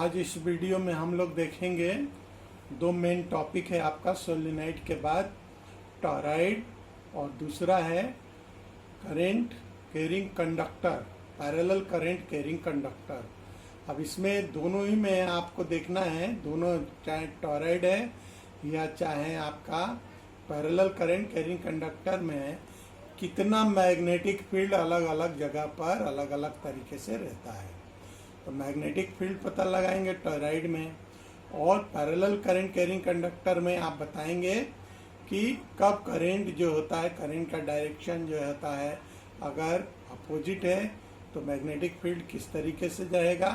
आज इस वीडियो में हम लोग देखेंगे दो मेन टॉपिक है आपका सोलेनोइड के बाद टॉरॉइड और दूसरा है current carrying conductor, parallel current carrying conductor. अब इसमें दोनों ही में आपको देखना है, दोनों चाहे टॉरॉइड है या चाहे आपका पैरेलल करंट कैरिंग कंडक्टर में कितना मैग्नेटिक फील्ड अलग अलग जगह पर अलग अलग तरीके से रहता है। तो मैग्नेटिक फील्ड पता लगाएंगे टॉरॉइड में, और पैरेलल करंट कैरिंग कंडक्टर में आप बताएंगे कि कब करंट जो होता है, करंट का डायरेक्शन जो होता है अगर अपोजिट है तो मैग्नेटिक फील्ड किस तरीके से जाएगा,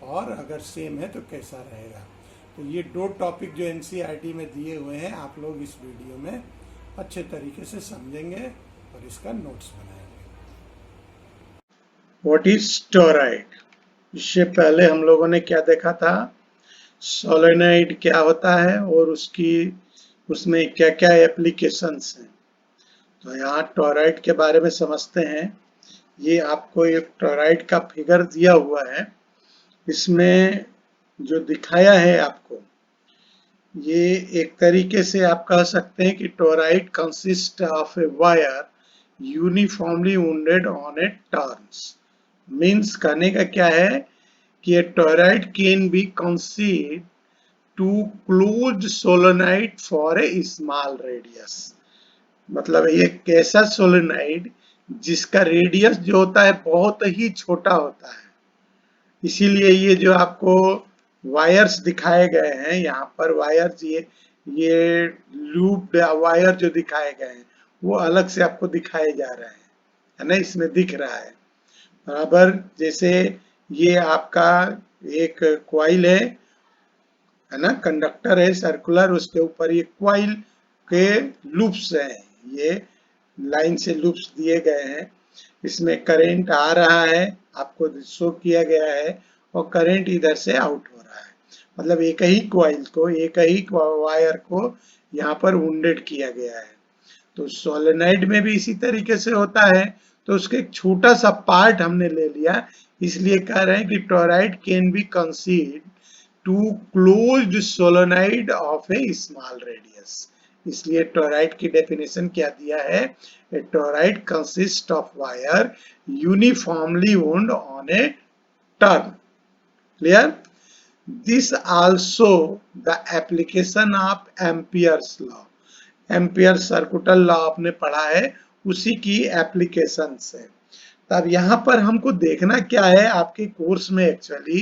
और अगर सेम है तो कैसा रहेगा। तो ये दो टॉपिक जो एनसीईआरटी में दिए हुए हैं आप लोग इस वीडियो में अच्छे तरीके से समझेंगे और इसका नोट्स बनाएंगे। What is torrid? इससे पहले हम लोगों ने क्या देखा था, सोलेनोइड क्या होता है और उसमें क्या क्या एप्लीकेशंस हैं। तो यहाँ टॉरॉइड के बारे में समझते हैं। ये आपको एक टॉरॉइड का फिगर दिया हुआ है, इसमें जो दिखाया है आपको, ये एक तरीके से आप कह सकते हैं कि torrid consist of a wire uniformly wounded on A turns. Means कहने का क्या है कि a toroid can be conceived to closed solenoid for a small radius। मतलब ये कैसा सोलेनोइड जिसका रेडियस जो होता है बहुत ही छोटा होता है। इसीलिए ये जो आपको वायर्स दिखाए गए हैं, यहाँ पर वायर्स, ये लूप वायर जो दिखाए गए हैं वो अलग से आपको दिखाए जा रहे हैं, है ना। इसमें दिख रहा है बराबर, जैसे ये आपका एक क्वाइल है ना, कंडक्टर है सर्कुलर, उसके ऊपर ये क्वाइल के लूप्स हैं, ये लाइन से लूप्स दिए गए हैं। इसमें करंट आ रहा है, आपको शो किया गया है, और करंट इधर से आउट हो रहा है। मतलब एक ही क्वाइल को, एक ही वायर को यहाँ पर वुंडेड किया गया है। तो सोलेनोइड में भी इसी तरीके से होता है। तो उसके एक छोटा सा पार्ट हमने ले लिया, इसलिए कह रहे हैं कि toroid can be considered to closed solenoid of a small radius. इसलिए टॉरॉइड की डेफिनेशन क्या दिया है, a toroid consist of wire uniformly wound on a turn. Clear? This also the application of Ampere's law. Ampere circuital law आपने पढ़ा है, उसी की एप्लीकेशन है। तब यहाँ पर हमको देखना क्या है आपके कोर्स में एक्चुअली,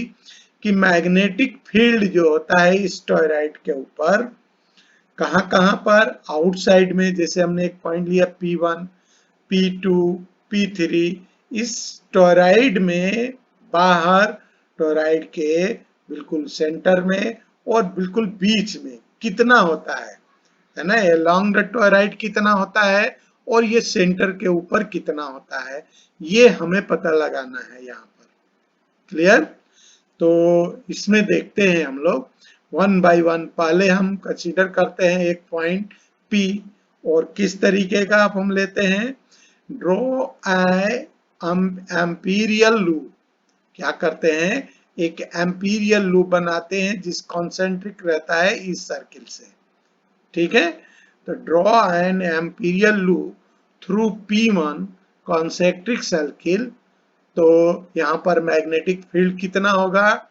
कि मैग्नेटिक फील्ड जो होता है इस टॉरॉइड के ऊपर कहाँ कहाँ पर, आउटसाइड में, जैसे हमने एक पॉइंट लिया P1, P2, P3, इस टॉरॉइड में बाहर, टॉरॉइड के बिल्कुल सेंटर में और बिल्कुल बीच में कितना होता है ना, along द टॉरॉइड कितना होता है, और ये सेंटर के ऊपर कितना होता है, ये हमें पता लगाना है यहाँ पर। क्लियर? तो इसमें देखते हैं हम लोग वन बाय वन। पहले हम कंसीडर करते हैं एक पॉइंट P, और किस तरीके का आप हम लेते हैं, ड्रॉ एम्पीरियल लूप। क्या करते हैं, एक एम्पीरियल लूप बनाते हैं जिस कॉन्सेंट्रिक रहता है इस सर्किल से। ठीक है, तो draw an amperian loop through P1 concentric circle. तो यहाँ पर मैग्नेटिक फील्ड कितना होगा,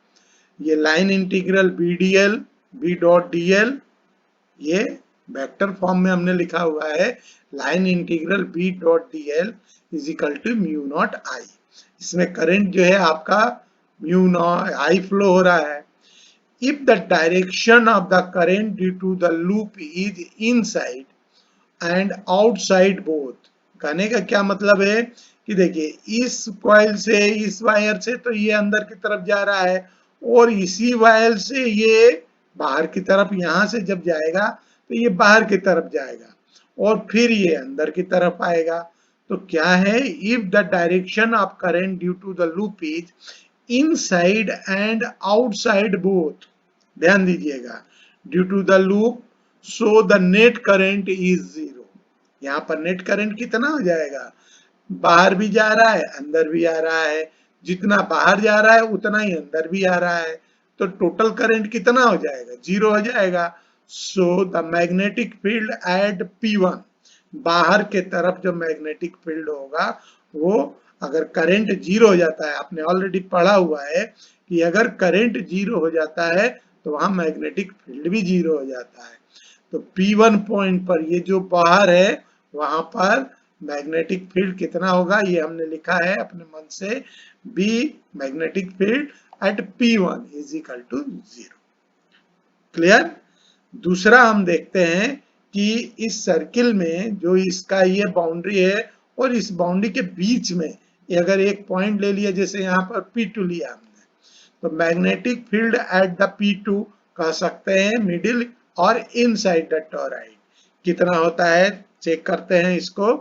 ये line integral BDL, B dot DL, ये वेक्टर फॉर्म में हमने लिखा हुआ है, line integral B dot DL is equal to mu naught I। इसमें करंट जो है आपका म्यू नॉट I फ्लो हो रहा है। If the direction of the current due to the loop is inside and outside both, कहने का क्या मतलब है कि देखिए इस कॉइल से, इस वायर से तो ये अंदर की तरफ जा रहा है, और इसी वायर से ये बाहर की तरफ, यहाँ से जब जाएगा तो ये बाहर की तरफ जाएगा और फिर ये अंदर की तरफ आएगा। तो क्या है, if the direction of current due to the loop is inside and outside both, ध्यान दीजिएगा, due to the loop, so the net current is zero. यहाँ पर नेट करंट कितना हो जाएगा, बाहर भी जा रहा है अंदर भी आ रहा है, जितना बाहर जा रहा है उतना ही अंदर भी आ रहा है, तो टोटल करंट कितना हो जाएगा, 0 हो जाएगा। So the magnetic field at P1, बाहर के तरफ जो मैग्नेटिक फील्ड होगा वो, अगर करंट 0 हो जाता है, आपने ऑलरेडी पढ़ा हुआ है कि अगर करंट 0 हो जाता है तो वहां मैग्नेटिक फील्ड भी 0 हो जाता है। तो P1 पॉइंट पर ये जो बाहर है वहां पर मैग्नेटिक फील्ड कितना होगा, ये हमने लिखा है अपने मन से, B magnetic field at P1 is equal to 0। Clear. दूसरा हम देखते हैं कि इस सर्किल में जो इसका ये बाउंड्री है और इस बाउंड्री के बीच में अगर एक पॉइंट ले लिया, जैसे यहाँ पर P2 लिया हमने, तो magnetic field at the P2 कह सकते हैं मिडिल और इनसाइड द टॉरॉइड कितना होता है, चेक करते हैं इसको।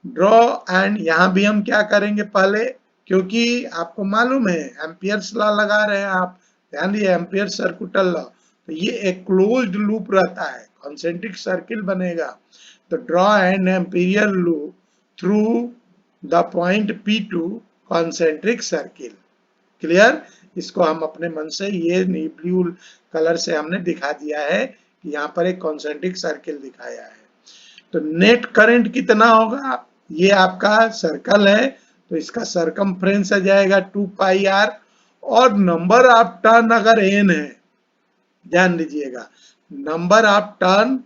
ड्रॉ एंड यहां भी हम क्या करेंगे पहले, क्योंकि आपको मालूम है एम्पियर्स लॉ लगा रहे हैं आप, ध्यान दिए एम्पियर सर्कुटल लॉ, तो ये एक क्लोज्ड लूप रहता है, कॉन्सेंट्रिक सर्किल बनेगा। तो draw N ampere loop through the point P2 concentric circle. Clear. इसको हम अपने मन से ये ब्लू कलर से हमने दिखा दिया है कि यहाँ पर एक कॉन्सेंट्रिक सर्किल दिखाया है। तो नेट करंट कितना होगा, ये आपका सर्कल है तो इसका सरकमफ्रेंस आ जाएगा 2 पाई r, और नंबर ऑफ टर्न अगर n है, ध्यान दीजिएगा नंबर ऑफ टर्न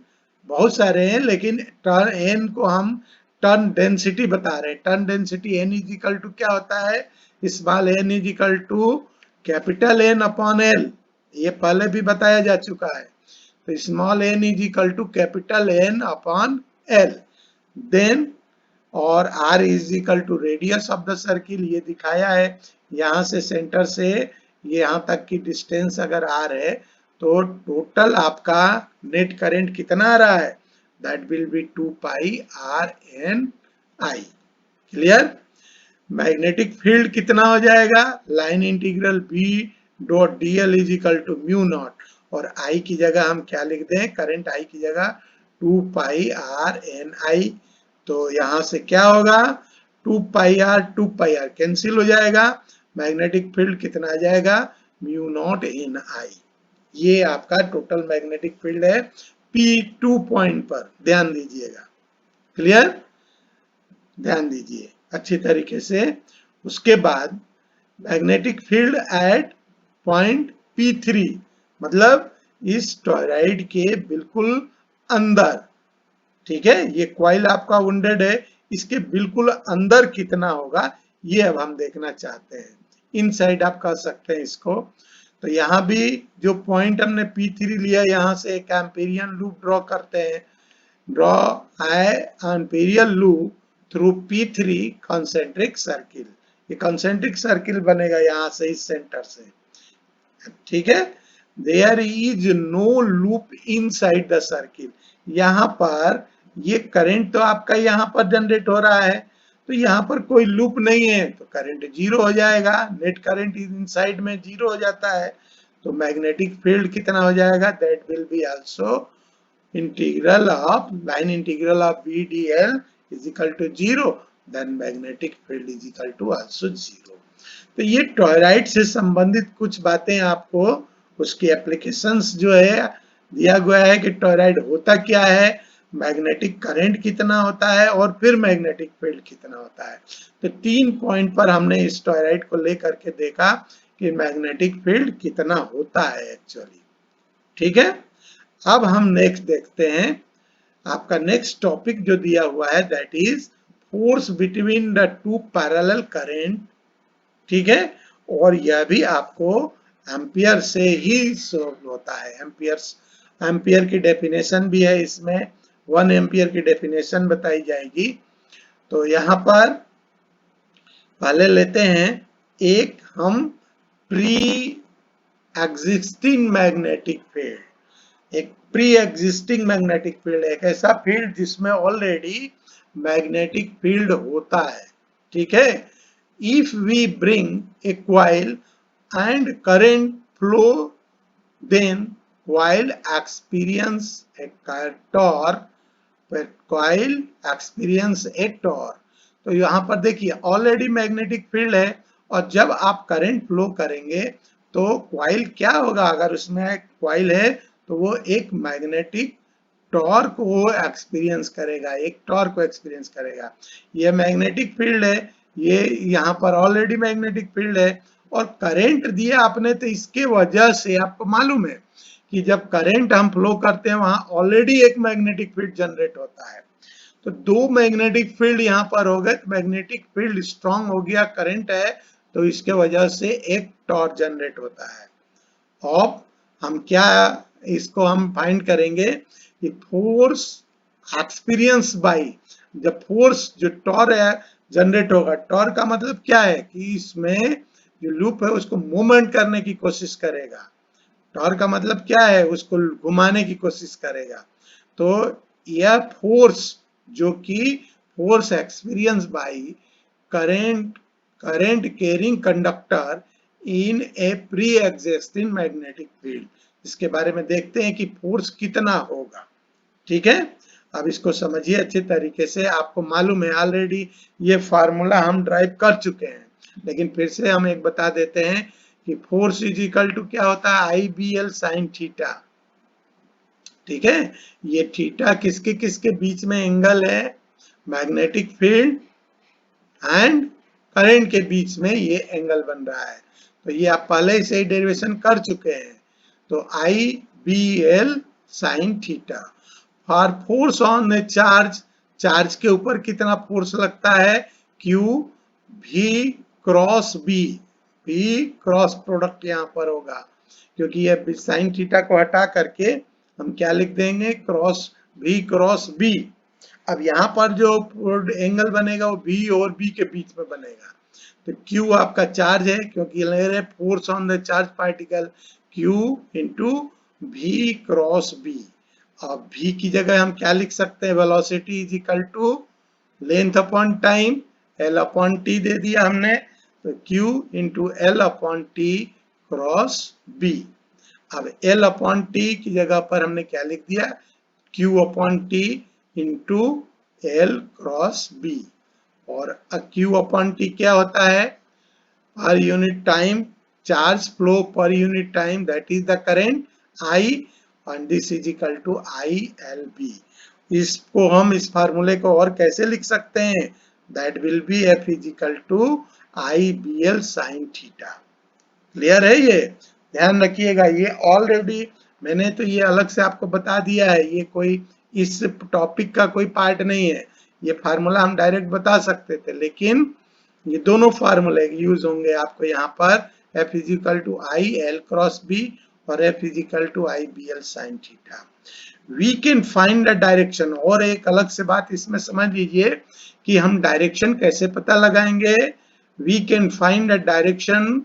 बहुत सारे हैं लेकिन टर्न n को हम टर्न डेंसिटी बता रहे हैं। Turn density n is equal to क्या होता है, small n is equal to capital N upon L, ये पहले भी बताया जा चुका है। तो small n is equal to capital N upon L, then और r is equal to radius of the circle, ये दिखाया है। यहां से सेंटर से ये यहां तक की डिस्टेंस अगर r है तो टोटल आपका नेट करंट कितना आ रहा है, that will be 2 pi r n i। Clear. Magnetic field कितना हो जाएगा, line integral b dot dl is equal to mu naught, और i की जगह हम क्या लिख दें, करंट i की जगह 2 पाई r n i। तो यहां से क्या होगा, 2 पाई r कैंसिल हो जाएगा, मैग्नेटिक फील्ड कितना आ जाएगा, म्यू नॉट इन i। ये आपका टोटल मैग्नेटिक फील्ड है P2 पॉइंट पर, ध्यान दीजिएगा। क्लियर। ध्यान दीजिए अच्छी तरीके से। उसके बाद magnetic field eight point P3, मतलब इस टॉरॉइड के बिल्कुल अंदर, ठीक है, ये क्वाइल आपका वुंडेड है, इसके बिल्कुल अंदर कितना होगा ये अब हम देखना चाहते हैं। इनसाइड आप कह सकते हैं इसको। तो यहाँ भी जो पॉइंट हमने P3 लिया, यहाँ से एक एम्पिरियन लूप ड्रॉ करते हैं। Draw amperian loop through P3 concentric circle, ये कॉन्सेंट्रिक सर्किल बनेगा यहाँ से इस सेंटर से, ठीक है। There is no loop inside the circle, यहाँ पर ये करंट तो आपका यहाँ पर जनरेट हो रहा है, तो यहाँ पर कोई लूप नहीं है तो करंट 0 हो जाएगा, नेट करंट इनसाइड में 0 हो जाता है। तो मैग्नेटिक फील्ड कितना हो जाएगा, that will be also integral of line integral of b dl is equal to 0, then magnetic field is equal to also 0। तो ये टॉरॉइड से संबंधित कुछ बातें आपको उसकी एप्लीकेशंस जो है दिया गया है कि टॉरॉइड होता क्या है, मैग्नेटिक करंट कितना होता है और फिर मैग्नेटिक फील्ड कितना होता है। तो 3 पॉइंट पर हमने इस टॉरॉइड को लेकर के देखा कि मैग्नेटिक फील्ड कितना होता है एक्चुअली, ठीक है। अब हम नेक्स्ट देखते हैं, आपका नेक्स्ट टॉपिक जो दिया हुआ है that is force between the two parallel current, ठीक है। और यह भी आपको एम्पियर से ही सॉल्व होता है। एम्पियर की डेफिनेशन भी है इसमें, 1 एम्पियर की डेफिनेशन बताई जाएगी। तो यहाँ पर पहले लेते हैं एक हम प्री एग्जिस्टिंग मैग्नेटिक फील्ड। एक प्री एग्जिस्टिंग मैग्नेटिक फील्ड एक ऐसा फील्ड जिसमें ऑलरेडी मैग्नेटिक फील्ड होता है, ठीक है। If we bring a coil and current flow, then coil experience a torque, coil experience a torque. तो यहाँ पर देखिए ऑलरेडी मैग्नेटिक फील्ड है और जब आप करंट फ्लो करेंगे तो कॉइल क्या होगा, अगर उसमें कॉइल है तो वो एक मैग्नेटिक टॉर्क को एक्सपीरियंस करेगा, एक टॉर्क को एक्सपीरियंस करेगा। ये मैग्नेटिक फील्ड है, ये यहाँ पर ऑलरेडी मैग्नेटिक फील्ड है और करंट दिया आपने, तो इसके वजह से आपको मालूम है कि जब करंट हम फ्लो करते हैं वहां ऑलरेडी एक मैग्नेटिक फील्ड जनरेट होता है। तो दो मैग्नेटिक फील्ड यहाँ पर हो गए, मैग्नेटिक फील्ड स्ट्रांग हो गया, करंट है, तो इसके वजह से एक टॉर्क जनरेट होता है। अब हम क्या इसको हम फाइंड करेंगे कि फोर्स एक्सपीरियंस बाई, जब फोर्स जो टॉर्क है जनरेट होगा, टॉर्क का मतलब क्या है कि इसमें जो लूप है उसको मूवमेंट करने की कोशिश करेगा। टॉर्क का मतलब क्या है, उसको घुमाने की कोशिश करेगा। तो यह फोर्स जो कि force experience by current current carrying conductor in A pre existing magnetic field, इसके बारे में देखते हैं कि फोर्स कितना होगा। ठीक है, अब इसको समझिए अच्छे तरीके से। आपको मालूम है ऑलरेडी ये फार्मूला हम ड्राइव कर चुके हैं, लेकिन फिर से हम एक बता देते हैं कि फोर्स इज इक्वल टू क्या होता है, आई बी एल साइन थीटा। ठीक है, ये थीटा किसके किसके बीच में एंगल है, मैग्नेटिक फील्ड एंड करंट के बीच में ये एंगल बन रहा है। तो ये आप पहले से ही डेरिवेशन कर चुके हैं। तो I B L sine theta for force on the charge, charge के ऊपर कितना फोर्स लगता है, Q V cross B, V cross product यहाँ पर होगा, क्योंकि ये साइन थीटा को हटा करके हम क्या लिख देंगे, क्रॉस भी क्रॉस बी। अब यहाँ पर जो एंगल बनेगा वो बी और बी के बीच में बनेगा। तो Q आपका चार्ज है, क्योंकि ले रहे force on the charge particle, Q into भी क्रॉस बी। अब v की जगह हम क्या लिख सकते हैं, velocity is equal to length upon time, L upon T दे दिया हमने, तो Q into L upon T cross B। अब L अपॉन टी की जगह पर हमने क्या लिख दिया, Q upon T into L cross B। और Q अपॉन टी क्या होता है, per unit time charge flow per unit time, that is the current I, and this is equal to ILB। इसको हम इस फार्मूले को और कैसे लिख सकते हैं, that will be F is equal to IBL sine theta. Clear है, ये ध्यान रखिएगा। ये ऑलरेडी मैंने तो ये अलग से आपको बता दिया है, ये कोई इस टॉपिक का कोई पार्ट नहीं है। ये फार्मूला हम डायरेक्ट बता सकते थे, लेकिन ये दोनों फार्मूले यूज होंगे आपको यहाँ पर, F is equal to I L cross B और F is equal to I B L sine theta. We can find the direction, और एक अलग से बात इसमें समझ लीजिए कि हम डायरेक्शन कैसे पता लगाएंगे। We can find the direction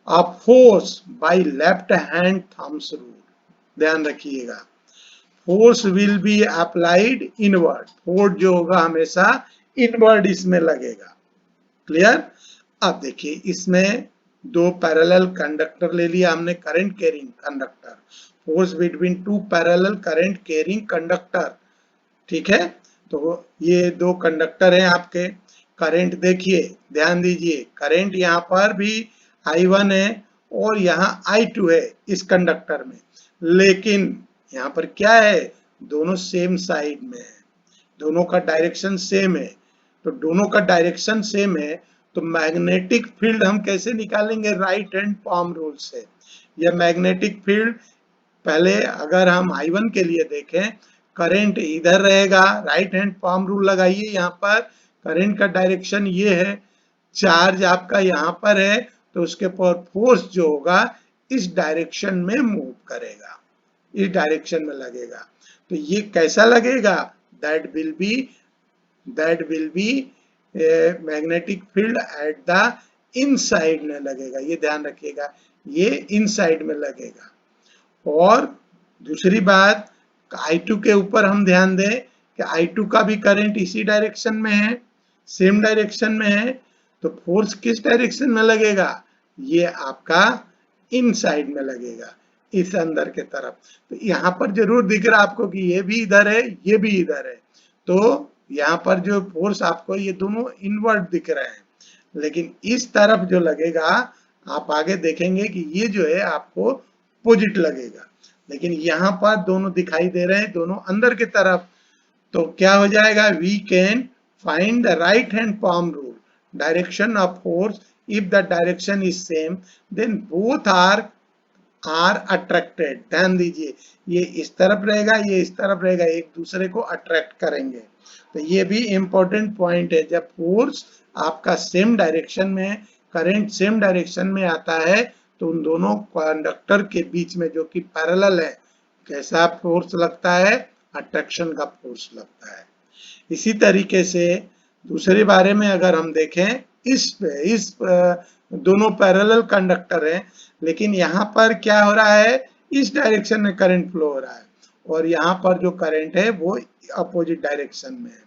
of force by left hand thumbs rule. ध्यान रखिएगा, force will be applied inward, force जो होगा हमेशा इनवर्ड इसमें लगेगा। क्लियर। अब देखिए इसमें दो पैरेलल कंडक्टर ले लिया हमने, current carrying conductor, force between two parallel current carrying conductor. ठीक है, तो ये दो कंडक्टर हैं आपके। करंट देखिए, ध्यान दीजिए, करंट यहाँ पर भी I1 है और यहाँ I2 है इस कंडक्टर में, लेकिन यहाँ पर क्या है, दोनों सेम साइड में है, दोनों का डायरेक्शन सेम है। तो दोनों का डायरेक्शन सेम है, तो मैग्नेटिक फील्ड हम कैसे निकालेंगे, राइट हैंड पाम रूल से। यह मैग्नेटिक फील्ड, पहले अगर हम I1 के लिए देखें, करंट इधर रहेगा, राइट हैंड पाम रूल लगाइए, यहाँ पर करंट का डायरेक्शन ये है, चार्ज आपका यहाँ पर है, तो उसके पर फोर्स जो होगा इस डायरेक्शन में मूव करेगा, इस डायरेक्शन में लगेगा। तो ये कैसा लगेगा, that will be magnetic field at the inside में लगेगा, ये ध्यान रखिएगा, ये इनसाइड में लगेगा। और दूसरी बात, I2 के ऊपर हम ध्यान दें कि I2 का भी करंट इसी डायरेक्शन में है, सेम डायरेक्शन में है, तो फोर्स किस डायरेक्शन में लगेगा, ये आपका इनसाइड में लगेगा, इस अंदर के तरफ। तो यहाँ पर जरूर दिख रहा आपको कि ये भी इधर है, ये भी इधर है, तो यहाँ पर जो फोर्स आपको ये दोनों इनवर्ड दिख रहे हैं, लेकिन इस तरफ जो लगेगा आप आगे देखेंगे कि ये जो है आपको अपोजिट लगेगा, लेकिन यहाँ पर दोनों दिखाई दे रहे हैं, दोनों अंदर की तरफ। तो क्या हो जाएगा, we can find the right hand palm rule, direction of force if the direction is same then both are attracted. ध्यान दीजिए, ये इस तरफ रहेगा, ये इस तरफ रहेगा, एक दूसरे को अट्रैक्ट करेंगे। तो ये भी इंपॉर्टेंट पॉइंट है, जब फोर्स आपका सेम डायरेक्शन में, करंट सेम डायरेक्शन में आता है, तो उन दोनों कंडक्टर के बीच में जो कि पैरेलल है, कैसा फोर्स लगता है, अट्रैक्शन का फोर्स लगता है। इसी तरीके से दूसरे बारे में अगर हम देखें, इस दोनों पैरेलल कंडक्टर हैं, लेकिन यहाँ पर क्या हो रहा है, इस डायरेक्शन में करंट फ्लो हो रहा है और यहाँ पर जो करंट है वो अपोजिट डायरेक्शन में है।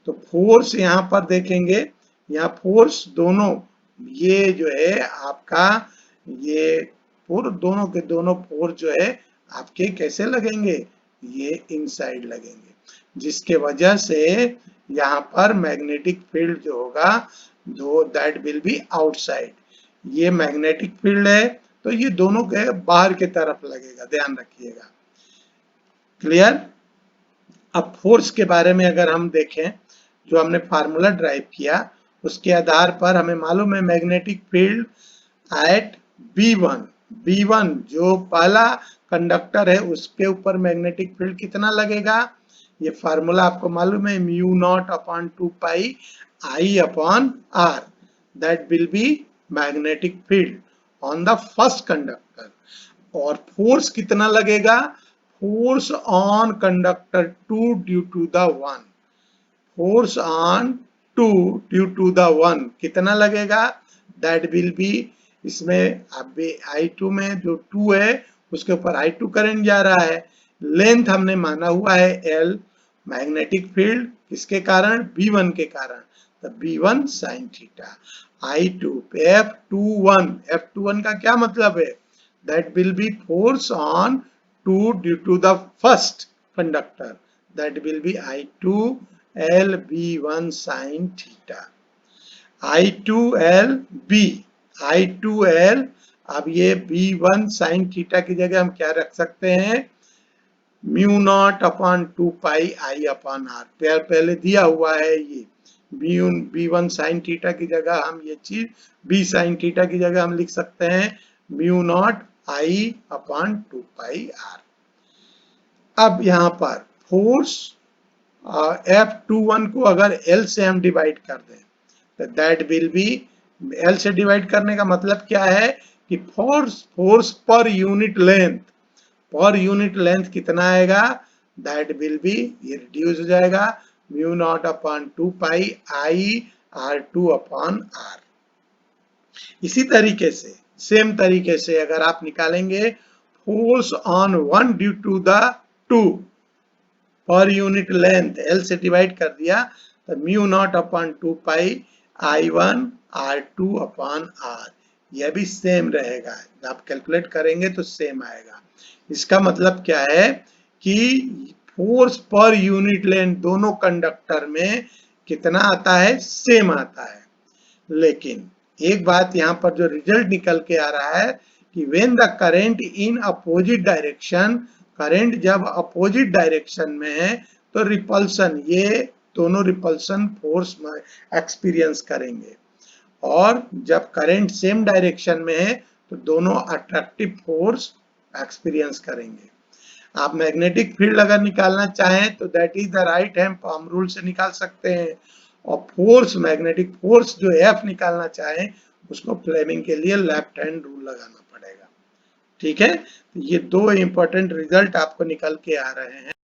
तो फोर्स यहाँ पर देखेंगे, यहाँ फोर्स दोनों, ये जो है आपका, ये दोनों के दोनों फोर्स जो है आपके कैसे लगेंगे, ये इनसाइड लगेंगे, जिसके वजह से यहाँ पर मैग्नेटिक फील्ड जो होगा दो दैट विल बी आउटसाइड। ये मैग्नेटिक फील्ड है तो ये दोनों के बाहर की तरफ लगेगा, ध्यान रखिएगा। क्लियर। अब फोर्स के बारे में अगर हम देखें, जो हमने फार्मूला ड्राइव किया उसके आधार पर हमें मालूम है मैग्नेटिक फील्ड एट B1 जो पहला कंडक्टर है उसके ऊपर मैग्नेटिक फील्ड कितना लगेगा, ये फार्मूला आपको मालूम है, mu naught upon 2 pi I upon R, that will be magnetic field on the first conductor. और फोर्स कितना लगेगा, force on conductor 2 due to the 1, force on 2 due to the 1 कितना लगेगा, दैट विल बी, इसमें अब I2 में जो 2 है उसके ऊपर I2 करंट जा रहा है, लेंथ हमने माना हुआ है L, मैग्नेटिक फील्ड किसके कारण, B1 के कारण, तो B1 sin theta, I2 F21 का क्या मतलब है, that will be force on 2 due to the first conductor, that will be I2 L B1 sin theta, I2L B, I2L, अब ये B1 sin थीटा की जगह हम क्या रख सकते हैं, mu naught upon 2 pi I upon R, पहले दिया हुआ है ये B1 sin थीटा की जगह हम ये चीज B sin थीटा की जगह हम लिख सकते हैं mu naught I upon 2 pi R। अब यहाँ पर फोर्स F21 को अगर L से हम डिवाइड कर दें तो दैट विल बी, L से डिवाइड करने का मतलब क्या है कि फोर्स पर यूनिट लेंथ कितना आएगा, दैट विल बी, ये रिड्यूस हो जाएगा, mu naught upon 2 pi I R2 upon R। इसी तरीके से सेम तरीके से अगर आप निकालेंगे force on 1 due to the 2 per unit length, L से डिवाइड कर दिया तो mu naught upon 2 pi I1 R2 upon R, यह भी सेम रहेगा, आप कैलकुलेट करेंगे तो सेम आएगा। इसका मतलब क्या है कि फोर्स पर यूनिट लेंथ दोनों कंडक्टर में कितना आता है, सेम आता है। लेकिन एक बात यहाँ पर जो रिजल्ट निकल के आ रहा है कि when the current in opposite direction, current जब अपोजिट डायरेक्शन में है तो रिपल्सन, ये दोनों रिपल्सन फोर्स में एक्सपीरियंस करेंगे, और जब करंट सेम डायरेक्शन में है तो दोनों अट्रैक्टिव फोर्स एक्सपीरियंस करेंगे। आप मैग्नेटिक फील्ड अगर निकालना चाहें तो that is the right hand palm rule से निकाल सकते हैं, और फोर्स, मैग्नेटिक फोर्स जो F निकालना चाहें उसको फ्लेमिंग के लिए लेफ्ट हैंड रूल लगाना पड़ेगा। ठीक है, ये दो इंपॉर्टेंट रिजल्ट आपको निकल के आ रहे हैं।